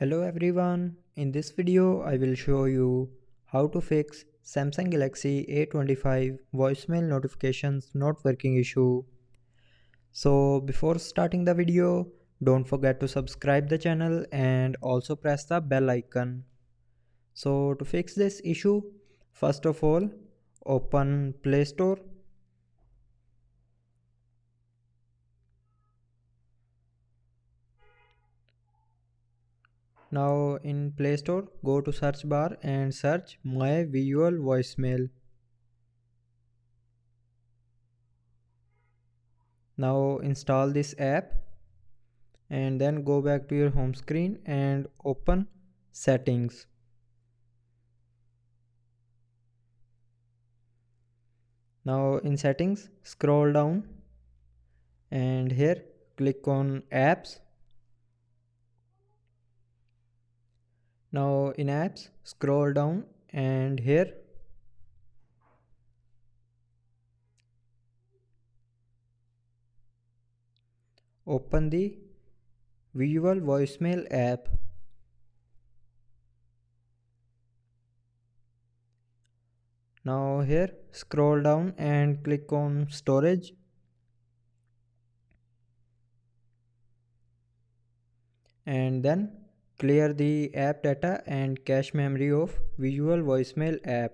Hello everyone, in this video I will show you how to fix Samsung Galaxy A25 voicemail notifications not working issue. So before starting the video, don't forget to subscribe the channel and also press the bell icon. So to fix this issue, first of all, open Play Store. Now in Play Store, go to search bar and search My Visual Voicemail. Now install this app and then go back to your home screen and open settings. Now in settings, scroll down and here click on apps. Now in apps, scroll down and here open the visual voicemail app. Now here scroll down and click on storage. And then clear the app data and cache memory of visual voicemail app.